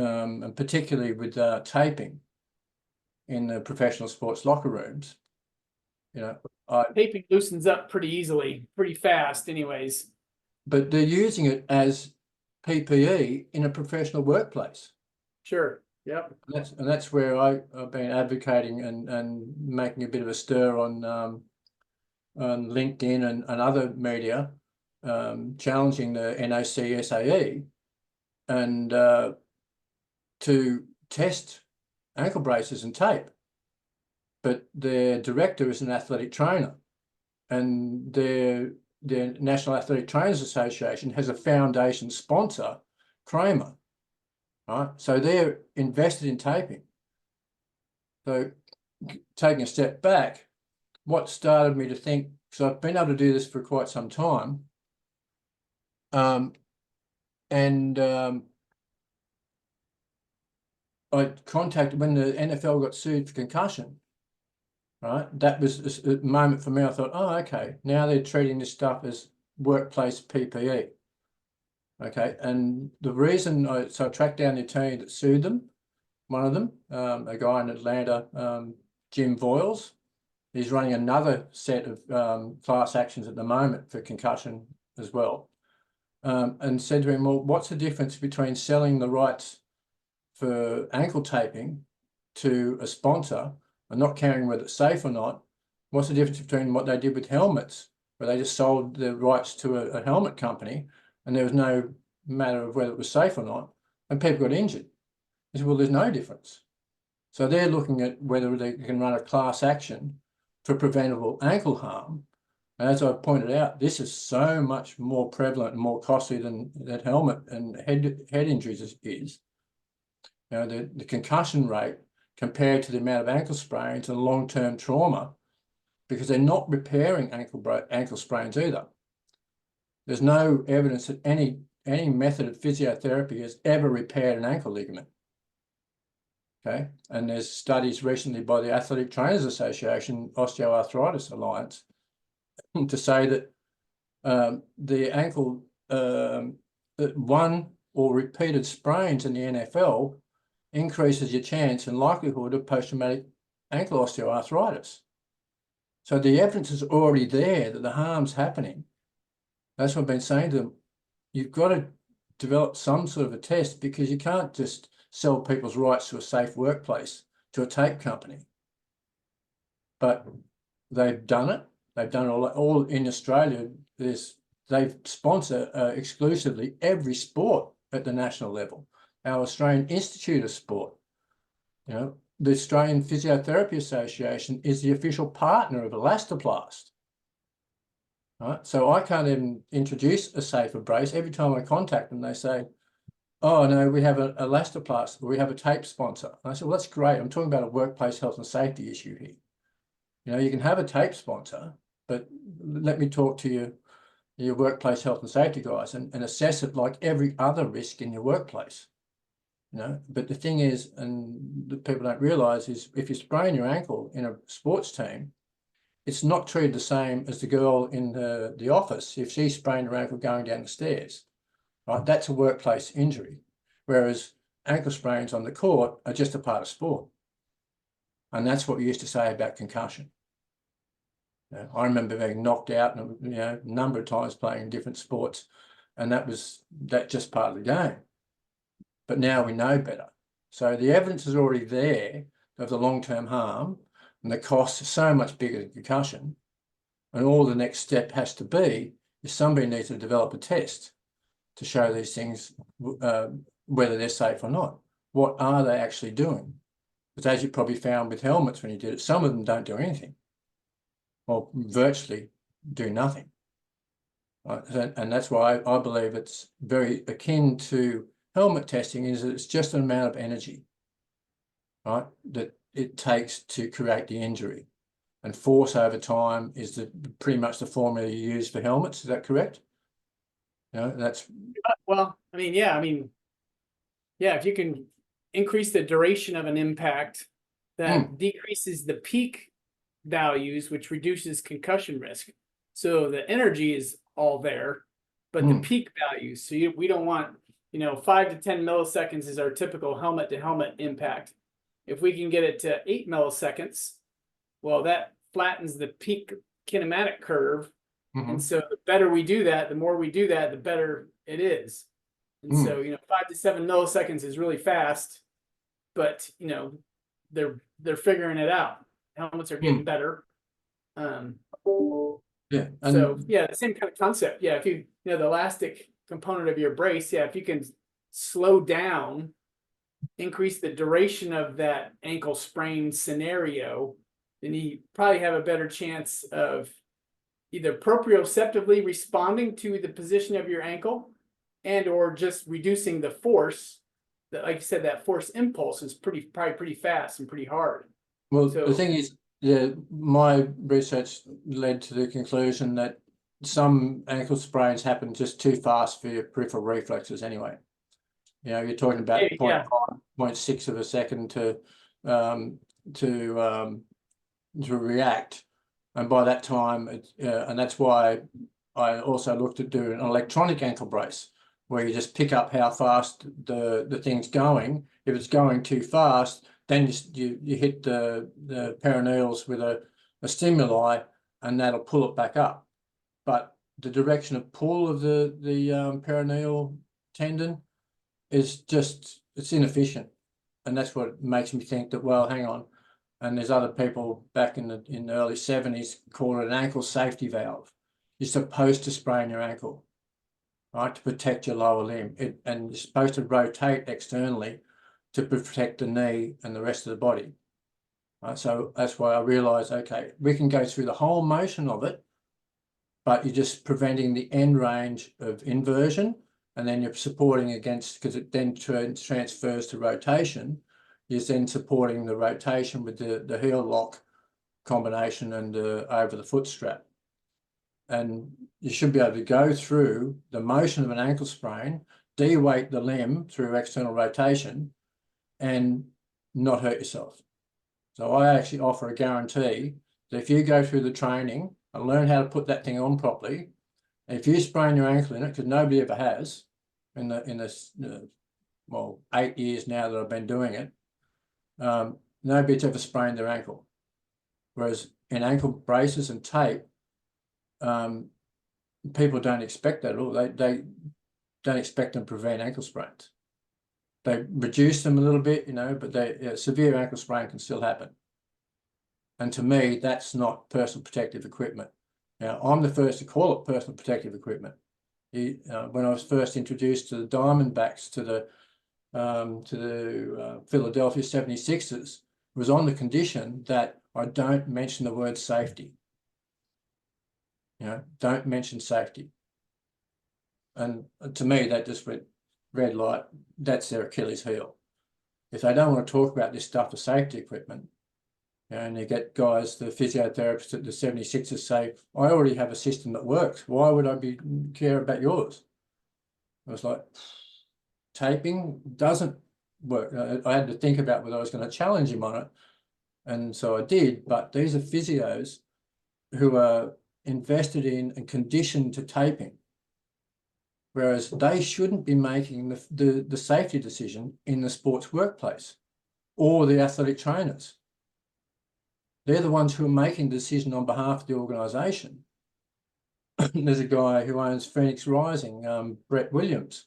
and particularly with taping in the professional sports locker rooms. Taping loosens up pretty easily, pretty fast anyways. But they're using it as PPE in a professional workplace. Sure. Yep. And that's where I've been advocating and making a bit of a stir on LinkedIn and other media, challenging the NOC SAE and to test ankle braces and tape. But their director is an athletic trainer, and their National Athletic Trainers Association has a foundation sponsor, Kramer, right? So they're invested in taping. So taking a step back, what started me to think, because I've been able to do this for quite some time, I contacted when the NFL got sued for concussion, right? That was a moment for me. I thought, oh, okay, now they're treating this stuff as workplace PPE. Okay, and the reason I tracked down the attorney that sued them, one of them, a guy in Atlanta, Jim Voiles. He's running another set of class actions at the moment for concussion as well, and said to him, well, what's the difference between selling the rights for ankle taping to a sponsor and not caring whether it's safe or not? What's the difference between what they did with helmets, where they just sold the rights to a helmet company and there was no matter of whether it was safe or not, and people got injured? He said, well, there's no difference. So they're looking at whether they can run a class action for preventable ankle harm. And as I pointed out, this is so much more prevalent and more costly than that helmet and head injuries is. The concussion rate compared to the amount of ankle sprains and long-term trauma, because they're not repairing ankle sprains either. There's no evidence that any method of physiotherapy has ever repaired an ankle ligament. Okay, and there's studies recently by the Athletic Trainers Association, Osteoarthritis Alliance, to say that the ankle, one or repeated sprains in the NFL increases your chance and likelihood of post-traumatic ankle osteoarthritis. So the evidence is already there that the harm's happening. That's what I've been saying to them. You've got to develop some sort of a test, because you can't just sell people's rights to a safe workplace to a tape company. But they've done it. They've done it all in Australia. They sponsor exclusively every sport at the national level. Our Australian Institute of Sport, the Australian Physiotherapy Association is the official partner of Elastoplast. Right? So I can't even introduce a safer brace. Every time I contact them, they say, oh, no, we have an Elastoplast, we have a tape sponsor. And I said, well, that's great. I'm talking about a workplace health and safety issue here. You can have a tape sponsor, but let me talk to your workplace health and safety guys and assess it like every other risk in your workplace. But the thing is, and the people don't realize, is if you sprain your ankle in a sports team, it's not treated the same as the girl in the office if she sprained her ankle going down the stairs. Right? That's a workplace injury, whereas ankle sprains on the court are just a part of sport. And that's what we used to say about concussion. I remember being knocked out a number of times playing in different sports, and that's just part of the game. But now we know better. So the evidence is already there of the long-term harm, and the cost is so much bigger than concussion. And all the next step has to be is somebody needs to develop a test to show these things, whether they're safe or not. What are they actually doing? Because as you probably found with helmets when you did it, some of them don't do anything, or virtually do nothing. Right? And that's why I believe it's very akin to helmet testing, is that it's just an amount of energy, right, that it takes to create the injury. And force over time is pretty much the formula you use for helmets. Is that correct? That's... Well, yeah, if you can increase the duration of an impact, that decreases the peak values, which reduces concussion risk. So the energy is all there, but the peak values. So we don't want 5 to 10 milliseconds is our typical helmet to helmet impact. If we can get it to 8 milliseconds, well, that flattens the peak kinematic curve. And so the better we do that, the more we do that, the better it is. And so, 5 to 7 milliseconds is really fast, but they're figuring it out. Helmets are getting better. Yeah. So yeah, the same kind of concept. Yeah, if the elastic component of your brace, if you can slow down, increase the duration of that ankle sprain scenario, then you probably have a better chance of either proprioceptively responding to the position of your ankle and or just reducing the force. That, like you said, that force impulse is probably pretty fast and pretty hard. Well, the thing is, my research led to the conclusion that some ankle sprains happen just too fast for your peripheral reflexes anyway. You're talking about 0.5, 0.6 of a second to react. And by that time, and that's why I also looked at doing an electronic ankle brace, where you just pick up how fast the thing's going. If it's going too fast, then you hit the perineals with a stimuli, and that'll pull it back up. But the direction of pull of the perineal tendon is it's inefficient, and that's what makes me think that, well, hang on. And there's other people back in the early 70s call it an ankle safety valve. You're supposed to sprain your ankle, right, to protect your lower limb, and you're supposed to rotate externally to protect the knee and the rest of the body. Right? So that's why I realized, okay, we can go through the whole motion of it, but you're just preventing the end range of inversion, and then you're supporting against, because it then transfers to rotation, is then supporting the rotation with the heel lock combination and over the foot strap. And you should be able to go through the motion of an ankle sprain, de-weight the limb through external rotation, and not hurt yourself. So I actually offer a guarantee that if you go through the training and learn how to put that thing on properly, if you sprain your ankle in it, because nobody ever has in this 8 years now that I've been doing it, nobody's ever sprained their ankle. Whereas in ankle braces and tape, people don't expect that at all. They don't expect them to prevent ankle sprains. They reduce them a little bit, but severe ankle sprain can still happen. And to me, that's not personal protective equipment. Now, I'm the first to call it personal protective equipment. When I was first introduced to the Diamondbacks, to the Philadelphia 76ers, was on the condition that I don't mention the word safety. Don't mention safety. And to me, that just went red light. That's their Achilles heel. If they don't want to talk about this stuff for safety equipment, and you get guys, the physiotherapists at the 76ers say, I already have a system that works. Why would I care about yours? I was like, taping doesn't work. I had to think about whether I was going to challenge him on it. And so I did, but these are physios who are invested in and conditioned to taping, whereas they shouldn't be making the safety decision in the sports workplace or the athletic trainers. They're the ones who are making the decision on behalf of the organisation. There's a guy who owns Phoenix Rising, Brett Williams,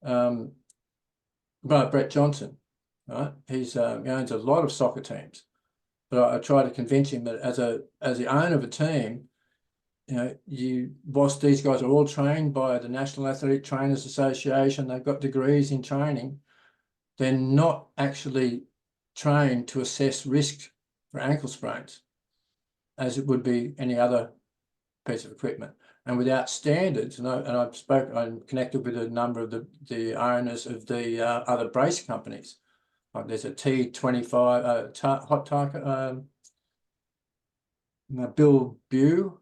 Brett Johnson, right? He owns a lot of soccer teams, but I try to convince him that as the owner of a team, whilst these guys are all trained by the National Athletic Trainers Association, they've got degrees in training, they're not actually trained to assess risk for ankle sprains as it would be any other piece of equipment. And without standards, I'm connected with a number of the owners of the other brace companies. Like there's a T25 hot target, Bill Bew.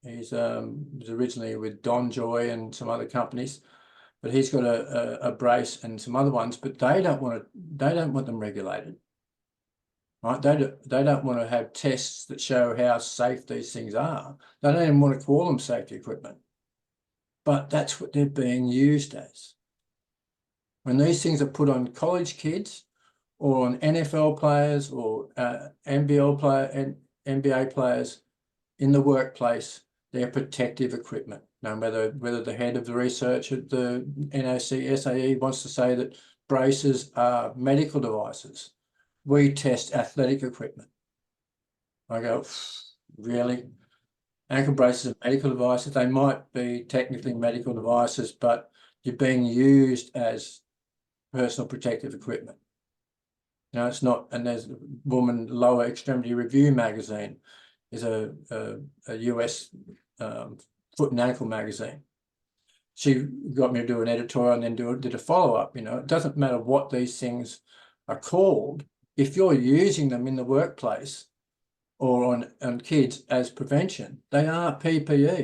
He's was originally with Don Joy and some other companies, but he's got a brace and some other ones, but they don't want them regulated. Right? They don't want to have tests that show how safe these things are. They don't even want to call them safety equipment. But that's what they're being used as. When these things are put on college kids or on NFL players or NBA players in the workplace, they're protective equipment. Now, whether the head of the research at the NOC SAE wants to say that braces are medical devices, we test athletic equipment. I go, really? Ankle braces are medical devices. They might be technically medical devices, but you're being used as personal protective equipment. Now, it's not, and there's a woman, Lower Extremity Review magazine is a US foot and ankle magazine. She got me to do an editorial and then did a follow-up. It doesn't matter what these things are called. If you're using them in the workplace or on kids as prevention, they are PPE.